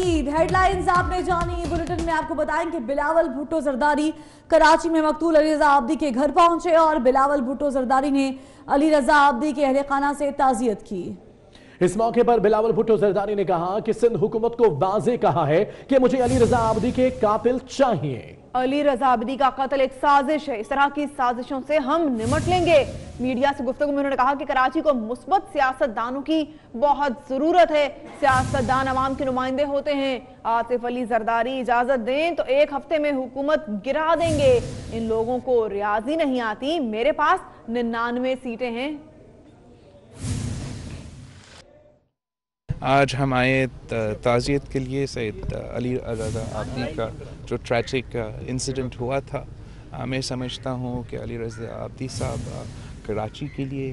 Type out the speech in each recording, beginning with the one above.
Eid. Headlines आपने जानी। Bulletin में आपको बताएं कि बिलावल भुट्टो जरदारी कराची में मकतूल अली रजा आब्दी के घर पहुंचे और बिलावल भुट्टो जरदारी ने अली रजा आब्दी के अहले खाना से ताज़ियत की। इस मौके पर बिलावल भुट्टो जरदारी ने कहा कि सिंध हुकूमत को वाज़े कहा है कि मुझे अली रजा आब्दी के कातिल चाहिए। अली रजा आब्दी का कत्ल एक साजिश है, इस तरह की साजिशों से हम निमट लेंगे। मीडिया से गुफ्तगू में उन्होंने कहा कि कराची को मुस्बत सियासतदानों की बहुत जरूरत है। सियासतदान अवाम के नुमाइंदे होते हैं। आसिफ अली जरदारी इजाजत दें तो एक हफ्ते में हुकूमत गिरा देंगे। इन लोगों को रियाजी नहीं आती। मेरे पास 99 सीटें हैं। आज हम आए ताज़ियत के लिए सैयद अली रज़ा आब्दी का जो ट्रैजिक इंसिडेंट हुआ था। मैं समझता हूँ कि अली रज़ा आब्दी साहब कराची के लिए,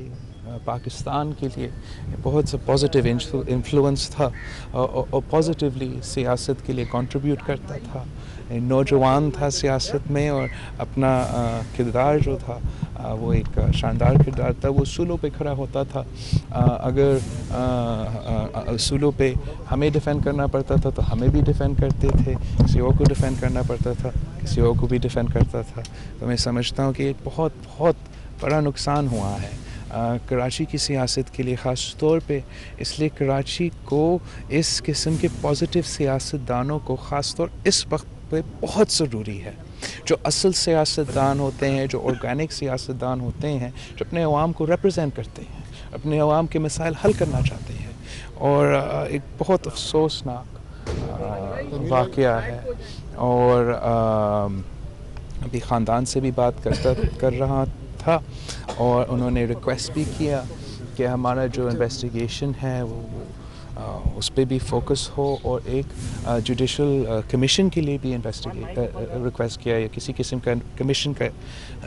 पाकिस्तान के लिए बहुत सा पॉजिटिव इन्फ्लुएंस था और पॉजिटिवली सियासत के लिए कंट्रीब्यूट करता था। नौजवान था सियासत में और अपना किरदार जो था वो एक शानदार किरदार था। वो सूलों पे खड़ा होता था। अगर सूलों पे हमें डिफेंड करना पड़ता था तो हमें भी डिफेंड करते थे, किसी और को डिफेंड करना पड़ता था किसी और को भी डिफेंड करता था। तो मैं समझता हूँ कि एक बहुत बहुत बड़ा नुकसान हुआ है कराची की सियासत के लिए, ख़ास तौर पे इसलिए कराची को इस किस्म के पॉजिटिव सियासतदानों को ख़ास तौर इस वक्त पे बहुत ज़रूरी है। जो असल सियासतदान होते हैं, जो ऑर्गेनिक सियासतदान होते हैं, जो अपने अवाम को रिप्रेजेंट करते हैं, अपने अवाम के मसाइल हल करना चाहते हैं। और एक बहुत अफसोसनाक वाक़या है। और अभी ख़ानदान से भी बात कर रहा था और उन्होंने रिक्वेस्ट भी किया कि हमारा जो इन्वेस्टिगेशन है वो उस पर भी फोकस हो और एक जुडिशल कमीशन के लिए भी रिक्वेस्ट किया है, किसी किस्म का कमीशन का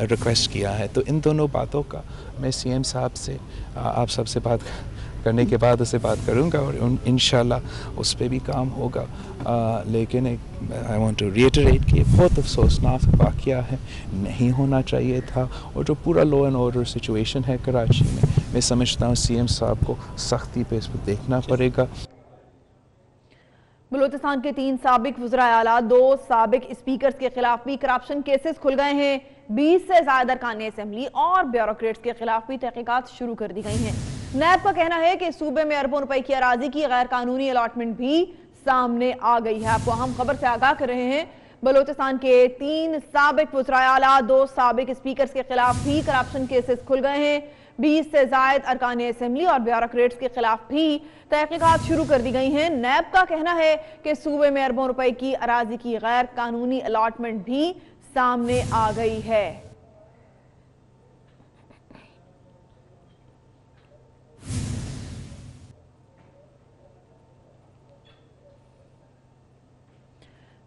रिक्वेस्ट किया है। तो इन दोनों बातों का मैं सीएम साहब से, आप सबसे बात करने के बाद उससे बात करूंगा और इंशाल्लाह उस पर भी काम होगा। लेकिन आई वांट टू रिएटरेट कि बहुत अफसोसनाक वाक़या है, नहीं होना चाहिए था। और जो पूरा लॉ एंड ऑर्डर सिचुएशन है कराची में, मैं समझता हूँ सीएम साहब को सख्ती पे इस पर देखना पड़ेगा। बलूचिस्तान के 3 साबिक वज़रा आला, 2 साबिक स्पीकर्स के खिलाफ भी करप्शन केसेस खुल गए हैं। 20 से ज्यादा अरकान असेंबली और ब्यूरोक्रेट्स के खिलाफ भी तहकीकात शुरू कर दी गई हैं। नैब का कहना है कि सूबे में अरबों रुपए की अराजी की गैर कानूनी अलॉटमेंट भी सामने आ गई है। आपको अहम खबर से आगाह कर रहे हैं। बलूचिस्तान के 3 साबिक वज़रा आला, 2 साबिक स्पीकर्स के खिलाफ भी करप्शन केसेस खुल गए हैं। 20 से ज्यादा अरकान असेंबली और ब्यूरोक्रेट्स के खिलाफ भी तहकीकात शुरू कर दी गई हैं। नैब का कहना है कि सूबे में अरबों रुपए की अराजी की गैर कानूनी अलॉटमेंट भी सामने आ गई है।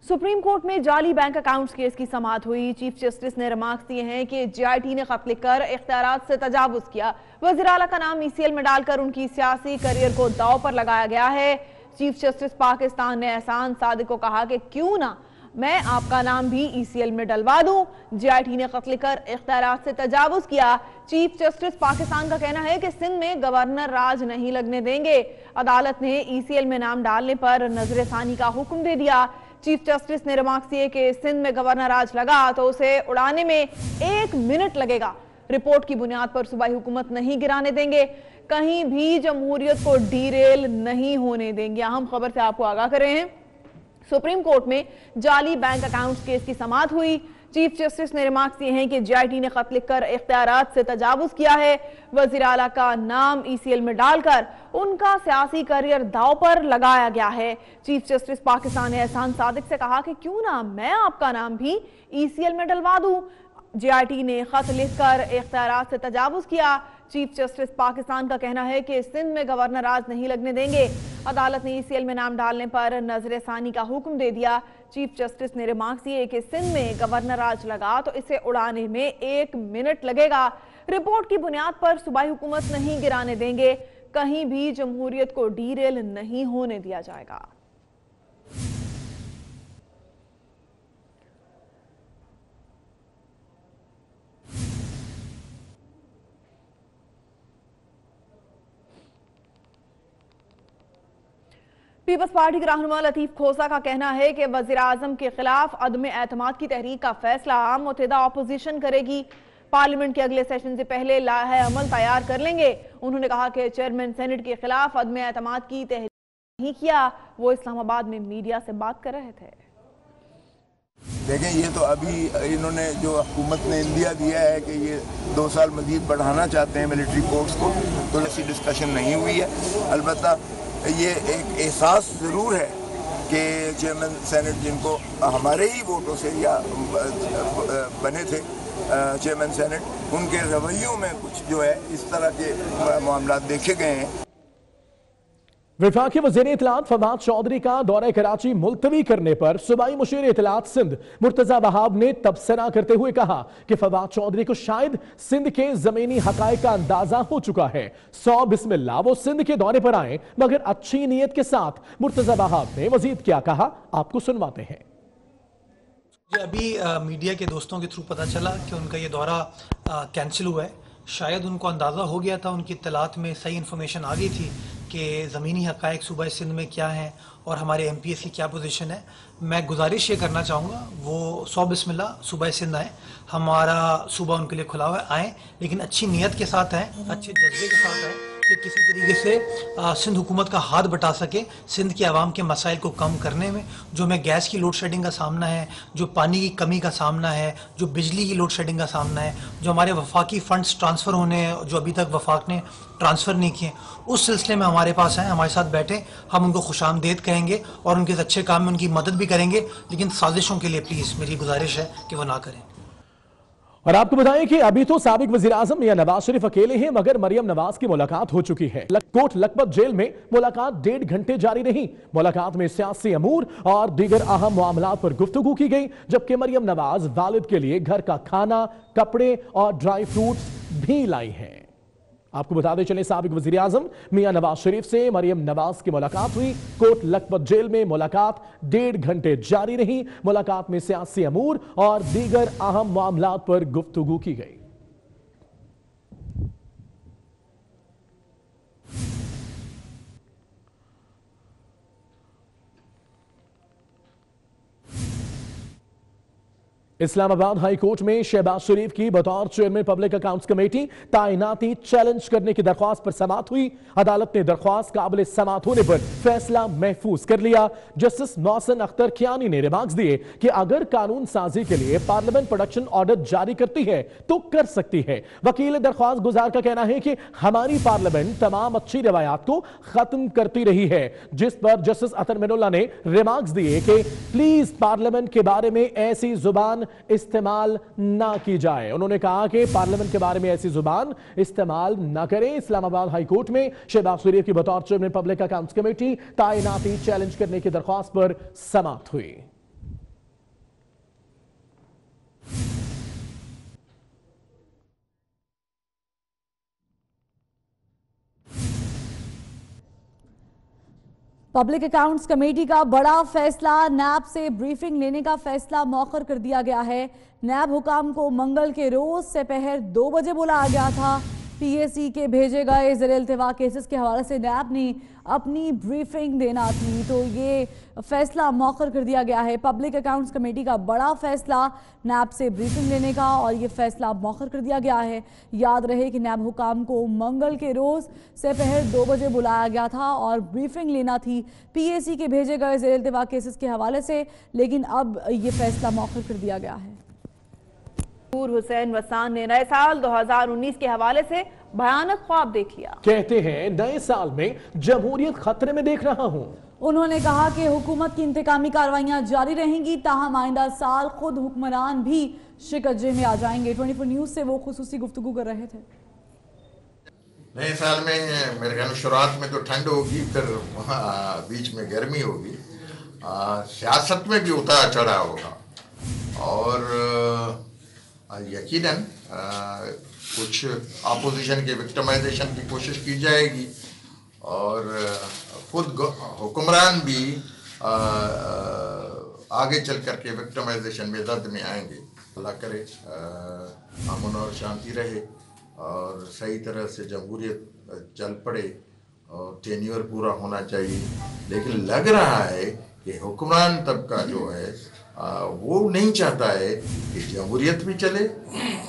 सुप्रीम कोर्ट में जाली बैंक अकाउंट्स केस की समाअत हुई। चीफ जस्टिस ने रिमार्क्स दिए हैं कि JIT ने खत लिखकर इख्तियारात से तजावुज किया। वज़ीर आला का नाम ECL में डालकर उनकी सियासी करियर को दांव पर लगाया गया है। चीफ जस्टिस पाकिस्तान ने एहसान सादिक को कहा कि क्यों ना मैं आपका नाम भी ECL में डलवा दूं। JIT ने खत लिखकर इख्तियारात से तजावुज किया। चीफ जस्टिस पाकिस्तान का कहना है कि सिंध में गवर्नर राज नहीं लगने देंगे। अदालत ने ECL में नाम डालने पर नजर सानी का हुक्म दे दिया। चीफ जस्टिस ने रिमार्क्स दिए कि सिंध में गवर्नर राज लगा तो उसे उड़ाने में 1 मिनट लगेगा। रिपोर्ट की बुनियाद पर सूबाई हुकूमत नहीं गिराने देंगे। कहीं भी जमहूरियत को डीरेल नहीं होने देंगे। अहम खबर से आपको आगाह कर रहे हैं। सुप्रीम कोर्ट में जाली बैंक अकाउंट्स केस की समाअत हुई। चीफ जस्टिस ने रिमार्क्स दिए हैं कि JIT ने खत लिखकर इख्तियारात से तजावुज किया है। वज़ीर आला का नाम ECL में डालकर उनका सियासी करियर दांव पर लगाया गया है। चीफ जस्टिस पाकिस्तान ने एहसान सादिक से कहा कि क्यों ना मैं आपका नाम भी ECL में डलवा दूं। JIT ने खत लिखकर इख्तियारात से तजावुज किया। चीफ जस्टिस पाकिस्तान का कहना है कि सिंध में गवर्नर राज नहीं लगने देंगे। अदालत ने ECL में नाम डालने पर नजर सानी का हुक्म दे दिया। चीफ जस्टिस ने रिमार्क्स दिए कि सिंध में गवर्नर राज लगा तो इसे उड़ाने में 1 मिनट लगेगा। रिपोर्ट की बुनियाद पर सूबाई हुकूमत नहीं गिराने देंगे। कहीं भी जमहूरियत को डीरेल नहीं होने दिया जाएगा। पीपल्स पार्टी के रहनुमा लतीफ खोसा का कहना है कि वजीर आजम के खिलाफ अदम एतमाद की तहरीक का फैसला आम मुत्तहिदा अपोजिशन करेगी। पार्लियामेंट के अगले सेशन से पहले लाहे अमल तैयार कर लेंगे। उन्होंने कहा कि चेयरमैन सेनेट के खिलाफ अदम एतमाद की तहरीक नहीं किया। वो इस्लामाबाद में मीडिया से बात कर रहे थे। देखें, ये तो अभी इन्होंने जो हुकूमत ने इंदिया दिया है कि ये 2 साल मजीद बढ़ाना चाहते हैं मिलिट्री फोर्स को, तो ऐसी डिस्कशन नहीं हुई है। अलबत्ता ये एक एहसास ज़रूर है कि चेयरमैन सेनेट जिनको हमारे ही वोटों से या बने थे चेयरमैन सेनेट, उनके रवैयों में कुछ जो है इस तरह के मामला देखे गए हैं। वफाकी वज़ीर इत्तलात फवाद चौधरी का दौरा कराची मुलतवी करने पर सूबाई मुशीर इत्तलात सिंध मुर्तजा वहाब ने तबसरा करते हुए कहा कि फवाद चौधरी को शायद सिंध के जमीनी हकायक का अंदाजा हो चुका है। 100 बिस्मिल्लाह वो सिंध के दौरे पर आए मगर अच्छी नीयत के साथ। मुर्तजा वहाब ने मजीद क्या कहा, आपको सुनवाते हैं। अभी मीडिया के दोस्तों के थ्रू पता चला कि उनका ये दौरा कैंसिल हुआ है। शायद उनको अंदाज़ा हो गया था, उनकी इत्तलात में सही इन्फॉर्मेशन आ गई थी कि ज़मीनी हक़ाइक़ सूबा सिंध में क्या हैं और हमारे MPS की क्या पोजीशन है। मैं गुजारिश ये करना चाहूँगा वो 100 बिस्मिल्लाह सूबा सिंध आएँ, हमारा सूबा उनके लिए खुला हुआ है, आएँ लेकिन अच्छी नीयत के साथ आएँ, अच्छे जज्बे के साथ आएँ कि किसी तरीके से सिंध हुकूमत का हाथ बटा सके सिंध के आवाम के मसाइल को कम करने में। जो हमें गैस की लोड शेडिंग का सामना है, जो पानी की कमी का सामना है, जो बिजली की लोड शेडिंग का सामना है, जो हमारे वफाकी फ़ंड्स ट्रांसफ़र होने हैं जो अभी तक वफाक ने ट्रांसफ़र नहीं किए, उस सिलसिले में हमारे पास हैं, हमारे साथ बैठे, हम उनको खुशामदीद कहेंगे और उनके अच्छे काम में उनकी मदद भी करेंगे। लेकिन साजिशों के लिए प्लीज़ मेरी गुजारिश है कि वो ना करें। और आपको बताएं कि अभी तो साबिक वजीर आजम मियां नवाज शरीफ अकेले हैं मगर मरियम नवाज की मुलाकात हो चुकी है। कोट लखपत जेल में मुलाकात 1.5 घंटे जारी रही। मुलाकात में सियासी अमूर और दीगर अहम मामलात पर गुफ्तगू की गई, जबकि मरियम नवाज वालिद के लिए घर का खाना, कपड़े और ड्राई फ्रूट्स भी लाई हैं। आपको बता दें चले साबिक वजीर आजम मियां नवाज शरीफ से मरियम नवाज की मुलाकात हुई। कोट लखपत जेल में मुलाकात 1.5 घंटे जारी रही। मुलाकात में सियासी अमूर और दीगर अहम मामलात पर गुफ्तगू की गई। इस्लामाबाद हाई कोर्ट में शहबाज शरीफ की बतौर चेयरमैन पब्लिक अकाउंट्स कमेटी ताइनाती चैलेंज करने की दरख्वास्त पर समाअत हुई। अदालत ने दरख्वास्त काबिल समाअत होने पर फैसला महफूज कर लिया। जस्टिस मोहसिन अख्तर कियानी ने रिमार्क्स दिए कि अगर कानून साजी के लिए पार्लियामेंट प्रोडक्शन ऑर्डर जारी करती है तो कर सकती है। वकील दरख्वास्त गुजार का कहना है कि हमारी पार्लियामेंट तमाम अच्छी रवायात को खत्म करती रही है, जिस पर जस्टिस अतर मिनुल्लाह ने रिमार्क्स दिए कि प्लीज पार्लियामेंट के बारे में ऐसी जुबान इस्तेमाल ना की जाए। उन्होंने कहा कि पार्लियामेंट के बारे में ऐसी जुबान इस्तेमाल ना करें। इस्लामाबाद हाई कोर्ट में शहबाज शरीफ की बतौर चेयरमैन पब्लिक अकाउंट्स कमेटी ताइनाती चैलेंज करने की दरख्वास्त पर समाअत हुई। पब्लिक अकाउंट्स कमेटी का बड़ा फैसला, नैब से ब्रीफिंग लेने का फैसला मौखर कर दिया गया है। नैब हुकाम को मंगल के रोज दोपहर 2 बजे बुलाया गया था। PAC के भेजे गए ज़ेर-ए-इल्तिवा केसेस के हवाले से नैब ने अपनी ब्रीफिंग देना थी, तो ये फैसला मौखर कर दिया गया है। पब्लिक अकाउंट्स कमेटी का बड़ा फैसला, नैब से ब्रीफिंग लेने का, और ये फैसला मौखर कर दिया गया है। याद रहे कि नैब हुकाम को मंगल के रोज़ दोपहर 2 बजे बुलाया गया था और ब्रीफिंग लेना थी PAC के भेजे गए ज़ेर-ए-इल्तिवा केसेस के हवाले से, लेकिन अब ये फैसला मौखर कर दिया गया है। हुसैन वसान ने नए साल 2019 के हवाले से भयानक ख्वाब देख लिया। कहते हैं नए साल में जमहूरियत खतरे में देख रहा हूं। उन्होंने कहा कि हुकूमत की इंतकामी कार्रवाइयां जारी रहेंगी, ताहम आइंदा साल खुद हुक्मरान भी शिकंजे में आ जाएंगे। 24 न्यूज से वो खुसूसी गुफ्तगू कर रहे थे। नए साल में मेरे ख्याल में शुरुआत में तो ठंड होगी, फिर बीच में गर्मी होगी, सियासत में भी उतार चढ़ाव होगा और यकीनन कुछ अपोजिशन के विक्टिमाइजेशन की कोशिश की जाएगी और खुद हुक्मरान भी आगे चल कर के विक्टिमाइजेशन में दर्द में आएंगे। अल्लाह करे अमन और शांति रहे और सही तरह से जमहूरियत चल पड़े टेन्योर पूरा होना चाहिए, लेकिन लग रहा है कि हुक्मरान तबका जो है वो नहीं चाहता है कि जमहूरियत भी चले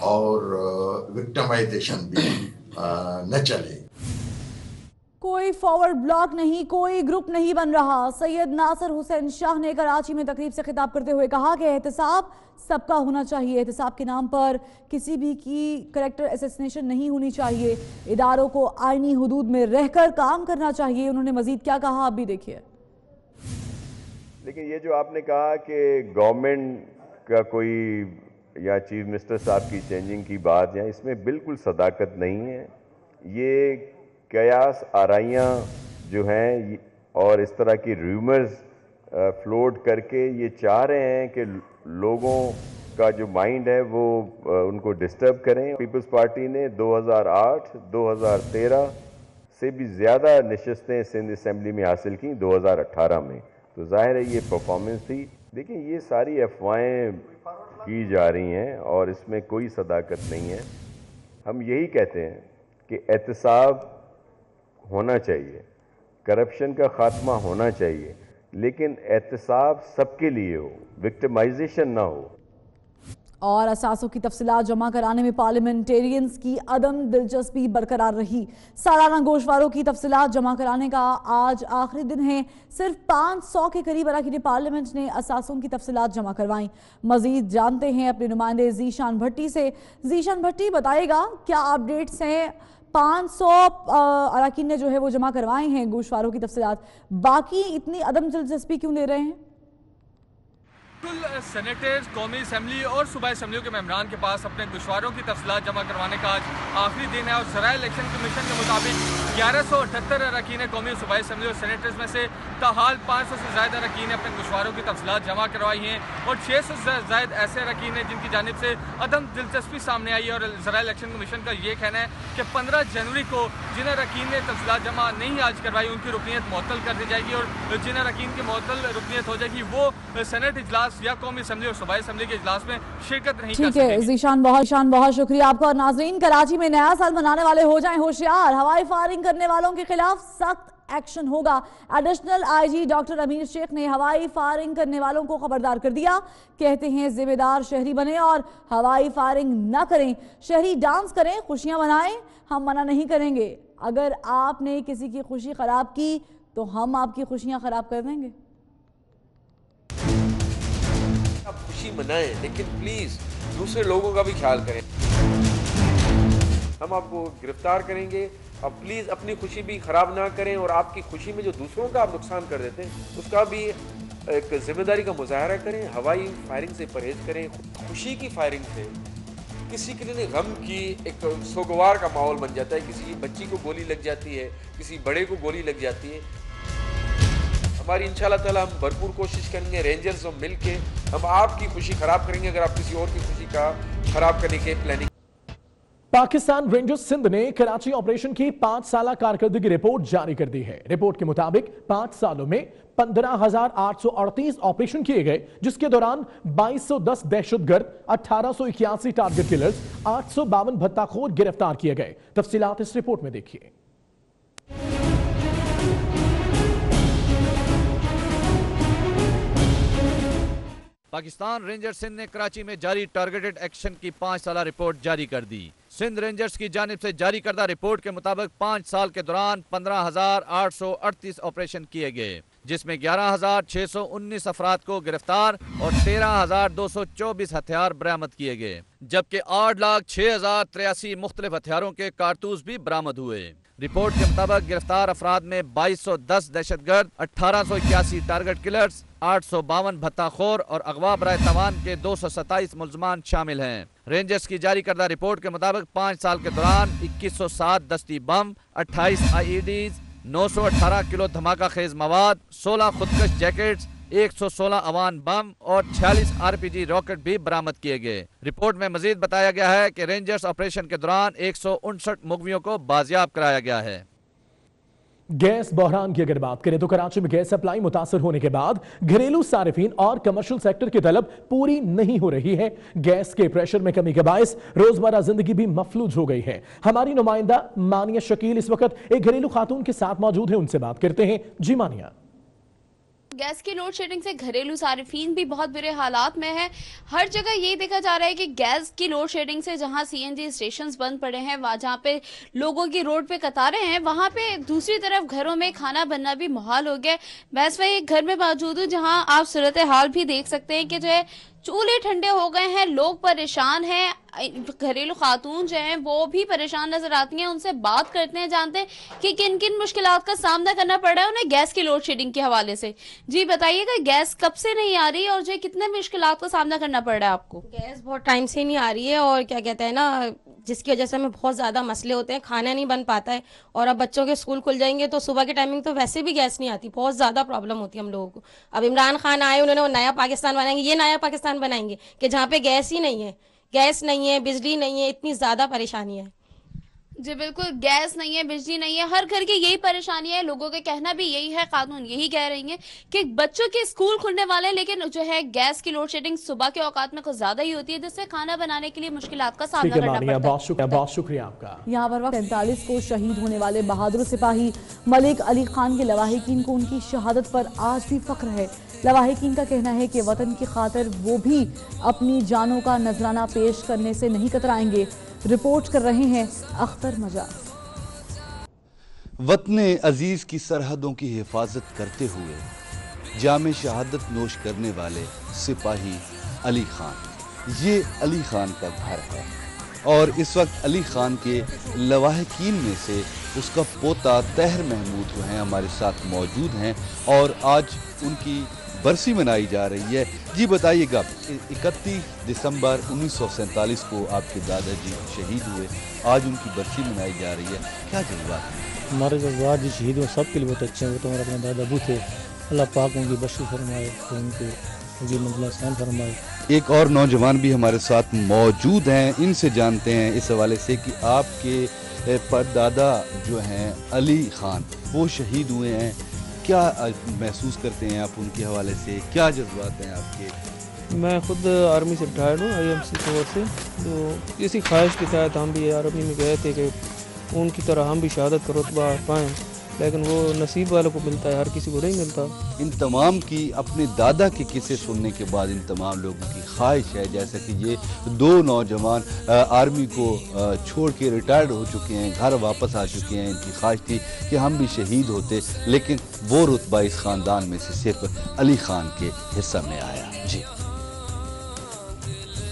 और विक्टिमाइजेशन भी न चले। कोई फॉरवर्ड ब्लॉक नहीं, कोई ग्रुप नहीं बन रहा। सैयद नासिर हुसैन शाह ने कराची में तकरीब से खिताब करते हुए कहा कि एहतसाब सबका होना चाहिए, एहतसाब के नाम पर किसी भी की करैक्टर असैसिनेशन नहीं होनी चाहिए, इदारों को आईनी हुदूद में रहकर काम करना चाहिए। उन्होंने मजीद क्या कहा आप भी देखिए। लेकिन ये जो आपने कहा कि गवर्नमेंट का कोई या चीफ मिनिस्टर साहब की चेंजिंग की बात है, इसमें बिल्कुल सदाकत नहीं है। ये कयास आराइयाँ जो हैं और इस तरह की रूमर्स फ्लोट करके ये चाह रहे हैं कि लोगों का जो माइंड है वो उनको डिस्टर्ब करें। पीपल्स पार्टी ने 2008-2013 से भी ज़्यादा नशस्तें सिंध असम्बली में हासिल की 2018 में, तो जाहिर है ये परफॉर्मेंस थी। देखिए ये सारी अफवाहें की जा रही हैं और इसमें कोई सदाकत नहीं है। हम यही कहते हैं कि एहतसाब होना चाहिए, करप्शन का खात्मा होना चाहिए, लेकिन एहतसाब सबके लिए हो, विक्टिमाइजेशन ना हो। और असासों की तफसीलात जमा कराने में पार्लियामेंटेरियंस की अदम दिलचस्पी बरकरार रही। सालाना गोशवारों की तफसीलात जमा कराने का आज आखिरी दिन है। सिर्फ 500 के करीब अरकान पार्लियामेंट ने असासों की तफसीलात जमा करवाई। मजीद जानते हैं अपने नुमाइंदे जीशान भट्टी से। जीशान भट्टी बताएगा क्या अपडेट्स हैं? 500 अरकान ने जो है वो जमा करवाए हैं गोशवारों की तफसीलात, बाकी इतनी अदम दिलचस्पी क्यों ले रहे हैं? कुल सेनेटर्स, कौमी असम्बली और सूबाई असम्बलियों के मेंबरान के पास अपने गोशवारों की तफसीलात जमा करवाने का आज आखिरी दिन है और ज़राए इलेक्शन कमीशन के मुताबिक 1178 अरकान कौमी सूबाई असम्बली और सेनेटर्स में से ताहाल 500 से ज़्यादा अरकान ने अपने गोशवारों की तफसीलात जमा करवाई हैं और 600 से ज़्यादा ऐसे अरकान हैं जिनकी जानिब से अदम दिलचस्पी सामने आई है। और ज़राए इलेक्शन कमीशन का ये कहना है कि 15 जनवरी को जिन अरकान ने तफसीलात जमा नहीं आज करवाई उनकी रुकनीत मुअत्तल कर दी जाएगी और जिन अरकान की मुअत्तल रुकनीत हो जाएगी वो सेनेट इजलास या कौमी असेंबली और सूबाई असेंबली के इजलास में शिरकत नहीं कर ठीक है जीशान, बहुत शुक्रिया आपका। और नाजरीन, कराची में नया साल मनाने वाले हो जाएं होशियार, हवाई फायरिंग करने वालों के खिलाफ सख्त एक्शन होगा। एडिशनल आईजी डॉक्टर अमीर शेख ने हवाई फायरिंग करने वालों को खबरदार कर दिया। कहते हैं जिम्मेदार शहरी बने और हवाई फायरिंग न करें, शहरी डांस करें, खुशियां मनाएं, हम मना नहीं करेंगे। अगर आपने किसी की खुशी खराब की तो हम आपकी खुशियां खराब कर देंगे। आप खुशी मनाएं, लेकिन प्लीज दूसरे लोगों का भी ख्याल करें। हम आपको गिरफ्तार करेंगे, अब प्लीज अपनी खुशी भी खराब ना करें और आपकी खुशी में जो दूसरों का आप नुकसान कर देते हैं उसका भी एक जिम्मेदारी का मुजाहरा करें। हवाई फायरिंग से परहेज करें। खुशी की फायरिंग से किसी के लिए गम की एक सोगवार का माहौल बन जाता है। किसी बच्ची को गोली लग जाती है, किसी बड़े को गोली लग जाती है। हमारी इंशाल्लाह ताला हम भरपूर कोशिश करेंगे, रेंजर्स और मिल के हम आपकी खुशी खराब करेंगे अगर आप किसी और की खुशी का खराब करने की प्लानिंग। पाकिस्तान रेंजर्स सिंध ने कराची ऑपरेशन की 5 साला कारकर्दगी रिपोर्ट जारी कर दी है। रिपोर्ट के मुताबिक 5 सालों में 15,838 ऑपरेशन किए गए, जिसके दौरान 2210 दहशतगर्द, 1881 टारगेट किलर्स, 852 भत्ताखोर गिरफ्तार किए गए। तफसीलात इस रिपोर्ट में देखिए। पाकिस्तान रेंजर्स सिंध ने कराची में जारी टारगेटेड एक्शन की 5 साला रिपोर्ट जारी कर दी। सिंध रेंजर्स की जानिब से जारी करदा रिपोर्ट के मुताबिक 5 साल के दौरान 15,838 ऑपरेशन किए गए, जिसमें 11,619 अफराद को गिरफ्तार और 13,224 हथियार बरामद किए गए, जबकि 8,06,083 मुख्तलिफ हथियारों के कारतूस भी बरामद हुए। रिपोर्ट के मुताबिक गिरफ्तार अफराद में 2210 दहशतगर्द, 1881 टारगेट किलर्स, 852 भत्ताखोर और अगवा बराए तवान के 227 मुल्जमान शामिल हैं। रेंजर्स की जारी करदा रिपोर्ट के मुताबिक 5 साल के दौरान 2107 दस्ती बम, 28 IEDs, 918 किलो धमाका खेज मवाद, 16 खुदकश जैकेट्स, 116 अवान बम और 46 RPG रॉकेट भी बरामद किए गए। रिपोर्ट में मजीद बताया गया है कि रेंजर्स ऑपरेशन के दौरान 159 मुगवियों को बाजियाब कराया गया है। गैस बहरान की अगर बात करें तो कराची में गैस सप्लाई मुतासर होने के बाद घरेलू सारिफीन और कमर्शियल सेक्टर की तलब पूरी नहीं हो रही है। गैस के प्रेशर में कमी के बायस रोजमर्रा जिंदगी भी मफलूज हो गई है। हमारी नुमाइंदा मानिया शकील इस वक्त एक घरेलू खातून के साथ मौजूद है, उनसे बात करते हैं। जी मानिया। गैस की लोड शेडिंग से घरेलू सारिफीन भी बहुत बुरे हालात में है। हर जगह यही देखा जा रहा है कि गैस की लोड शेडिंग से जहां सीएनजी स्टेशंस बंद पड़े हैं, जहां पे लोगों की रोड पे कतारें हैं, वहां पे दूसरी तरफ घरों में खाना बनना भी मुहाल हो गया। मैं इस वक्त एक घर में मौजूद हूँ जहां आप सूरत हाल भी देख सकते हैं कि जो है चूल्हे ठंडे हो गए हैं, लोग परेशान हैं। घरेलू खातून जो हैं वो भी परेशान नजर आती हैं। उनसे बात करते हैं, जानते हैं कि किन किन मुश्किलात का सामना करना पड़ रहा है उन्हें गैस की लोड शेडिंग के हवाले से। जी बताइएगा, गैस कब से नहीं आ रही और जो कितने मुश्किलात का सामना करना पड़ रहा है आपको? गैस बहुत टाइम से नहीं आ रही है और क्या कहते हैं ना, जिसकी वजह से हमें बहुत ज़्यादा मसले होते हैं, खाना नहीं बन पाता है। और अब बच्चों के स्कूल खुल जाएंगे तो सुबह के टाइमिंग तो वैसे भी गैस नहीं आती, बहुत ज़्यादा प्रॉब्लम होती है हम लोगों को। अब इमरान खान आए, उन्होंने वो नया पाकिस्तान बनाएंगे, ये नया पाकिस्तान बनाएंगे कि जहाँ पे गैस ही नहीं है, गैस नहीं है, बिजली नहीं है, इतनी ज़्यादा परेशानी है। जी बिल्कुल, गैस नहीं है, बिजली नहीं है, हर घर की यही परेशानी है। लोगों का कहना भी यही है, कानून यही कह रही है कि बच्चों के स्कूल खुलने वाले हैं, लेकिन जो है गैस की लोड शेडिंग सुबह के औकात में कुछ ज्यादा ही होती है, जिससे खाना बनाने के लिए मुश्किलात का सामना करना पड़ता है। बहुत शुक्रिया आपका। यहाँ पर वक्त 45 को शहीद होने वाले बहादुर सिपाही मलिक अली खान के लवाहिकीन को उनकी शहादत पर आज भी फख्र है। लवाहिकीन का कहना है कि वतन की खातिर वो भी अपनी जानों का नजराना पेश करने से नहीं कतराएंगे। रिपोर्ट कर रहे हैं अख्तर मजाद। वतन अजीज की सरहदों की हिफाजत करते हुए जामे शहादत नोश करने वाले सिपाही अली खान, ये अली खान का घर है और इस वक्त अली खान के लवाहिकीन में से उसका पोता तहर महमूद जो हैं हमारे साथ मौजूद हैं और आज उनकी बरसी मनाई जा रही है। जी बताइएगा, 31 दिसंबर 1947 को आपके दादाजी शहीद हुए, आज उनकी बरसी मनाई जा रही है, क्या जज्बात हैं? हमारे जज्बात जी शहीद हुए सबके लिए बहुत अच्छे हैं। वो तो हमारे अपने दादा अबू थे, अल्लाह पाक उनकी बख्शिश फरमाए, उनके मंजिल आसान फरमाए। एक और नौजवान भी हमारे साथ मौजूद हैं, इनसे जानते हैं इस हवाले से कि आपके परदादा जो हैं अली खान वो शहीद हुए हैं, क्या महसूस करते हैं आप उनके हवाले से, क्या जज्बात हैं आपके? मैं खुद आर्मी से रिटायर्ड हूँ, IMC कोर से, तो इसी ख्वाहिश के तहत हम भी आर्मी में गए थे कि उनकी तरह हम भी शहादत का रुतबा पाएँ, लेकिन वो नसीब वालों को मिलता है, हर किसी को नहीं मिलता। इन तमाम की अपने दादा के किस्से सुनने के बाद इन तमाम लोगों की ख्वाहिश है, जैसा कि ये दो नौजवान आर्मी को छोड़ के रिटायर्ड हो चुके हैं, घर वापस आ चुके हैं, इनकी ख्वाहिश थी कि हम भी शहीद होते, लेकिन वो रुतबा इस ख़ानदान में से सिर्फ अली खान के हिस्सा में आया। जी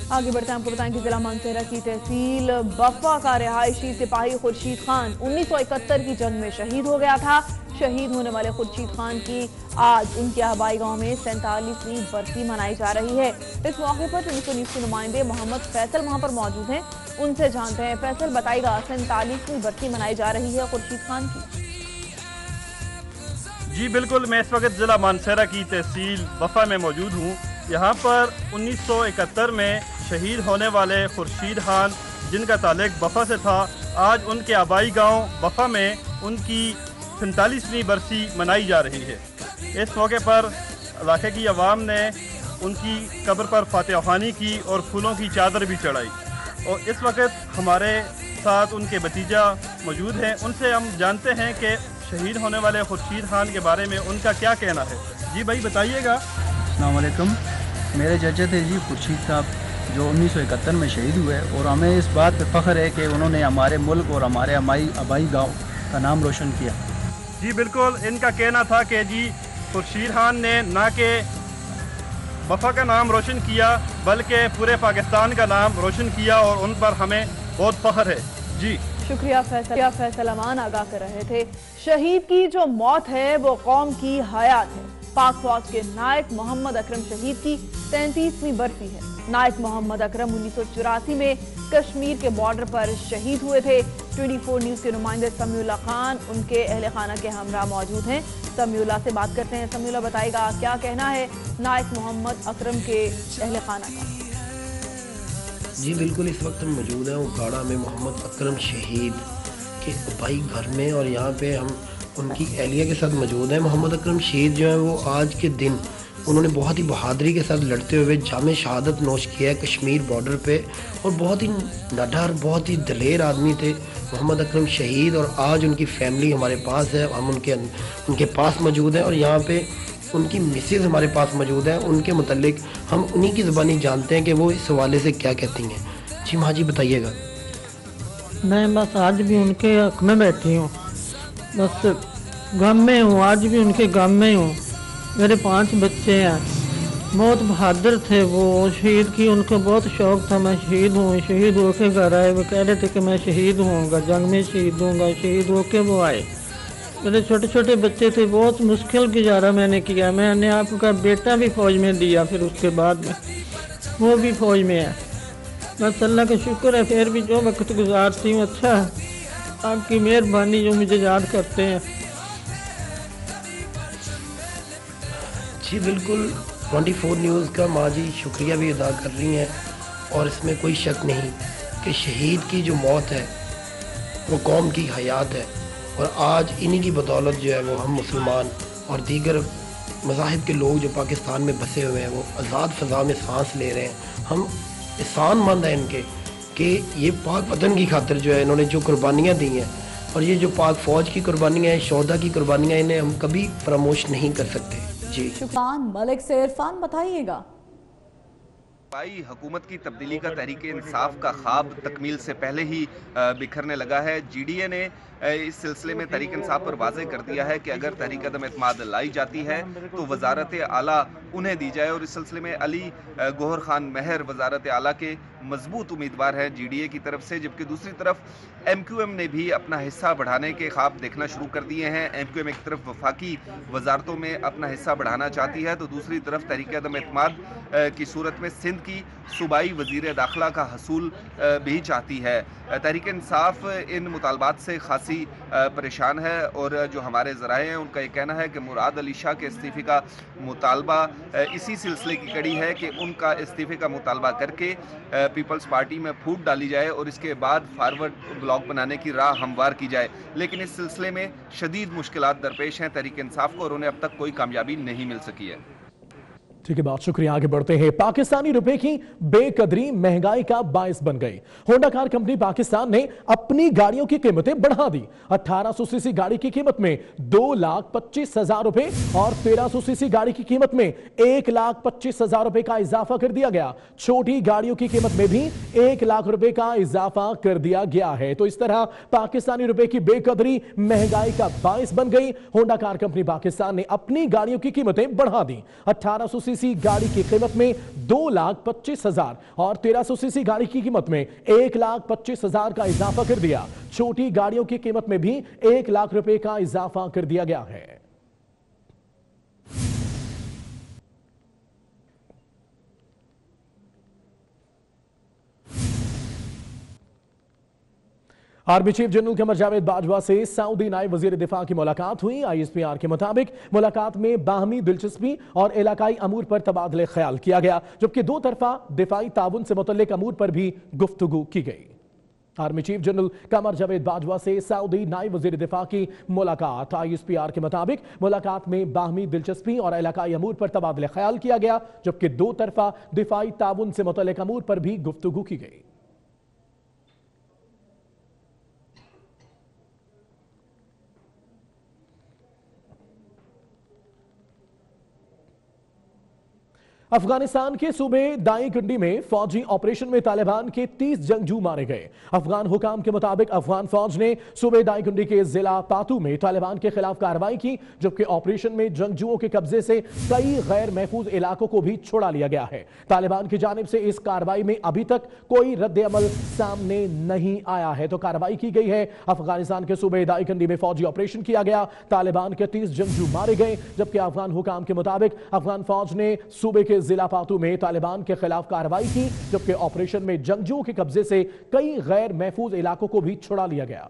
आगे बढ़ते हैं, आपको बताएं कि जिला मानसहरा की तहसील बफा का रिहायशी सिपाही खुर्शीद खान 1971 की जंग में शहीद हो गया था। शहीद होने वाले खुर्शीद खान की आज उनके आबाई गांव में 47वीं बरसी मनाई जा रही है। इस मौके पर 19 न्यूज़ के नुमाइंदे मोहम्मद फैसल वहां पर मौजूद हैं, उनसे जानते हैं। फैसल बताइएगा, 47वीं बरसी मनाई जा रही है खुर्शीद खान की। जी बिल्कुल, मैं इस वक्त जिला मानसहरा की तहसील बफा में मौजूद हूँ। यहाँ पर 1971 में शहीद होने वाले खुर्शीद खान जिनका ताल्लुक बफा से था, आज उनके आबाई गांव बफा में उनकी 47वीं बरसी मनाई जा रही है। इस मौके पर इलाके की आवाम ने उनकी कब्र पर फातिहा ख़्वानी की और फूलों की चादर भी चढ़ाई। और इस वक्त हमारे साथ उनके भतीजा मौजूद हैं, उनसे हम जानते हैं कि शहीद होने वाले खुर्शीद खान के बारे में उनका क्या कहना है। जी भाई बताइएगा। अस्सलाम वालेकुम, मेरे चाचा थे जी खुर्शीद साहब, जो 1971 में शहीद हुए और हमें इस बात पे फ़ख्र है कि उन्होंने हमारे मुल्क और हमारे आबाई गांव का नाम रोशन किया। जी बिल्कुल, इनका कहना था कि जी खुर्शीद खान ने ना कि बफा का नाम रोशन किया बल्कि पूरे पाकिस्तान का नाम रोशन किया और उन पर हमें बहुत फ़ख्र है। जी शुक्रिया फैसल अमान आगाह कर रहे थे। शहीद की जो मौत है वो कौम की हयात है। पाक फौज के नायक मोहम्मद अकरम शहीद की 33वीं बरसी है। नायक मोहम्मद अकरम 1984 में कश्मीर के बॉर्डर पर शहीद हुए थे। 24 न्यूज़ के नुमाइंदे समीउल्लाह खान उनके अहले खाना के हमरा मौजूद हैं। समीउल्लाह से बात करते हैं। समीउल्लाह बताएगा, क्या कहना है नायक मोहम्मद अकरम के अहले खाना का? जी बिल्कुल, इस वक्त हम मौजूद हैं उकाड़ा में मोहम्मद अकरम शहीद के आबाई घर में और यहाँ पे हम उनकी एहलिया के साथ मौजूद हैं। मोहम्मद अकरम शहीद जो है वो आज के दिन उन्होंने बहुत ही बहादुरी के साथ लड़ते हुए जामे शहादत नोश किया है कश्मीर बॉर्डर पे, और बहुत ही निडर, बहुत ही दलेर आदमी थे मोहम्मद अकरम शहीद। और आज उनकी फैमिली हमारे पास है, हम उनके पास मौजूद हैं और यहाँ पे उनकी मिसेज हमारे पास मौजूद है। उनके मुतालिक हम उन्हीं की ज़बानी जानते हैं कि वो इस हवाले से क्या कहती हैं। जी माँ जी बताइएगा। मैं बस आज भी उनके हक में बैठी हूँ, बस गम में हूँ, आज भी उनके गम में हूँ। मेरे 5 बच्चे हैं, बहुत बहादुर थे वो, शहीद की उनको बहुत शौक़ था। मैं शहीद हूँ, शहीद होके घर आए, वो कह रहे थे कि मैं शहीद होऊंगा, जंग में शहीद होऊंगा, शहीद होके वो आए। मेरे छोटे छोटे बच्चे थे, बहुत मुश्किल गुजारा मैंने किया। मैंने आपका बेटा भी फ़ौज में दिया, फिर उसके बाद में वो भी फ़ौज में है। बस अल्लाह का शुक्र है, फिर भी जो वक्त गुजारती हूँ अच्छा है, आपकी मेहरबानी जो मुझे याद करते हैं। जी बिल्कुल, 24 न्यूज़ का माँ जी शुक्रिया भी अदा कर रही हैं, और इसमें कोई शक नहीं कि शहीद की जो मौत है वो कौम की हयात है। और आज इन्हीं की बदौलत जो है वो हम मुसलमान और दीगर मज़ाहिब के लोग जो पाकिस्तान में बसे हुए हैं वो आज़ाद फ़ज़ा में सांस ले रहे हैं। हम एहसानमंद हैं इनके कि ये पाक वतन की खातिर जो है इन्होंने जो कुर्बानियाँ दी हैं, और ये जो पाक फ़ौज की कुर्बानियाँ हैं, शोहदा की कुर्बानियाँ, इन्हें हम कभी फरामोश नहीं कर सकते। जी शुक्रान। मलिक से इरफान बताइएगा। हुकूमत की तब्दीली का तहरीक इंसाफ का ख्वाब तकमील से पहले ही बिखरने लगा है। GDA ने इस सिलसिले में तहरीक इंसाफ पर वाज़े कर दिया है कि अगर तहरीक अदम एतमाद लाई जाती है तो वजारत आला उन्हें दी जाए, और इस सिलसिले में अली गौहर खान महर वजारत आला के मजबूत उम्मीदवार हैं GDA की तरफ से। जबकि दूसरी तरफ MQM ने भी अपना हिस्सा बढ़ाने के ख्वाब देखना शुरू कर दिए हैं। MQM एक तरफ वफाकी वजारतों में अपना हिस्सा बढ़ाना चाहती है, तो दूसरी तरफ तहरीक अदम एतमाद की सूरत में सिंध की सूबाई वज़ीर दाखिला का हसूल भी चाहती है। तहरीक इंसाफ इन मुतालबात से खासी परेशान है, और जो हमारे ज़राए हैं उनका ये कहना है कि मुराद अली शाह के इस्तीफ़े का मुतालबा इसी सिलसिले की कड़ी है कि उनका इस्तीफ़े का मुतालबा करके पीपल्स पार्टी में फूट डाली जाए और इसके बाद फारवर्ड ब्लॉक बनाने की राह हमवार की जाए। लेकिन इस सिलसिले में शदीद मुश्किलात दरपेश हैं तहरीक इंसाफ को, और उन्हें अब तक कोई कामयाबी नहीं मिल सकी है। ठीक है, बहुत शुक्रिया। आगे बढ़ते हैं। पाकिस्तानी रुपए की बेकदरी महंगाई का बायस बन गई। होंडा कार कंपनी पाकिस्तान ने अपनी गाड़ियों की कीमतें बढ़ा दी। 1800 सीसी गाड़ी की कीमत में 2,25,000 रुपए और 1300 सीसी गाड़ी की कीमत में 1,25,000 रुपए का इजाफा कर दिया गया। छोटी गाड़ियों की कीमत में भी 1 लाख रुपए का इजाफा कर दिया गया है। तो इस तरह पाकिस्तानी रुपए की बेकदरी महंगाई का बायस बन गई। होंडा कार कंपनी पाकिस्तान ने अपनी गाड़ियों की कीमतें बढ़ा दी। 1800 सीसी गाड़ी की कीमत में 2,25,000 और 1300 सीसी गाड़ी की कीमत में 1,25,000 का इजाफा कर दिया। छोटी गाड़ियों की कीमत में भी 1 लाख रुपए का इजाफा कर दिया गया है। Army chief general Qamar Javed Bajwa से सऊदी नायब वजीर दिफा की मुलाकात हुई। ISPR के मुताबिक मुलाकात में बाहमी दिलचस्पी और इलाकाई अमूर पर तबादले ख्याल किया गया, जबकि दो तरफा दिफाई ताउन से मुतल्लिक अमूर पर भी गुफ्तगू की गई। Army chief general Qamar Javed Bajwa से सऊदी नायब वजीर दिफा की मुलाकात। ISPR के मुताबिक मुलाकात में बाहमी दिलचस्पी और इलाकाई अमूर पर तबादले ख्याल किया गया, जबकि दो तरफा दिफाई ताउन से मुतल्लिक अमूर पर भी गुफ्तगू की गई। अफगानिस्तान के सूबे दाई कुंडी में फौजी ऑपरेशन में तालिबान के 30 जंगजू मारे गए। अफगान हुकाम के मुताबिक अफगान फौज ने सूबे दाई कुंडी के जिला पातू में तालिबान के खिलाफ कार्रवाई की, जबकि ऑपरेशन में जंगजुओं के कब्जे से कई गैर महफूज इलाकों को भी छोड़ा लिया गया है। तालिबान की जानिब से इस कार्रवाई में अभी तक कोई रद्द अमल सामने नहीं आया है, तो कार्रवाई की गई है। अफगानिस्तान के सूबे दाई कुंडी में फौजी ऑपरेशन किया गया, तालिबान के 30 जंगजू मारे गए, जबकि अफगान हुकाम के मुताबिक अफगान फौज ने सूबे के जिला पातू में तालिबान के खिलाफ कार्रवाई की, जबकि ऑपरेशन में जंगजुओं के कब्जे से कई गैर महफूज इलाकों को भी छुड़ा लिया गया।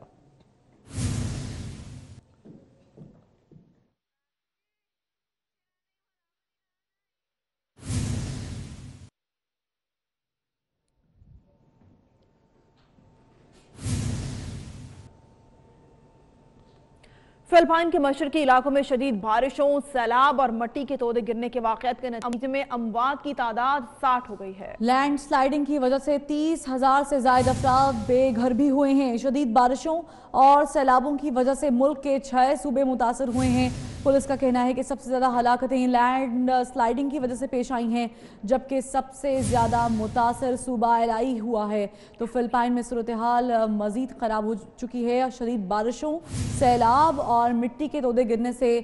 फिलिपाइन के मशरकी इलाकों में शदीद बारिशों, सैलाब और मट्टी के तोदे गिरने के वाक़यात के नतीजे में अमवात की तादाद 60 हो गई है। लैंड स्लाइडिंग की वजह से 30,000 से ज्यादा अफराद बेघर भी हुए हैं। शदीद बारिशों और सैलाबों की वजह से मुल्क के 6 सूबे मुतासर हुए हैं। पुलिस का कहना है कि सबसे ज्यादा हलाकतें लैंड स्लाइडिंग की वजह से पेश आई हैं, जबकि सबसे ज्यादा मुतासर सूबा एलाई हुआ है। तो फिलिपाइन में सूरत हाल मजीद खराब हो चुकी है। शदीद बारिशों, सैलाब और मिट्टी के तोदे गिरने से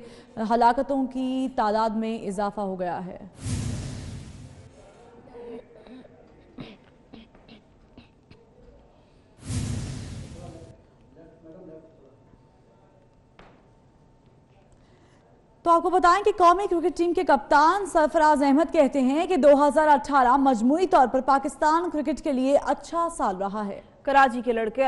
हलाकतों की तादाद में इजाफा हो गया है। तो आपको बताएं कि कौमी क्रिकेट टीम के कप्तान सरफराज अहमद कहते हैं कि 2018 मजमूई तौर पर पाकिस्तान क्रिकेट के लिए अच्छा साल रहा है। कराची के लड़के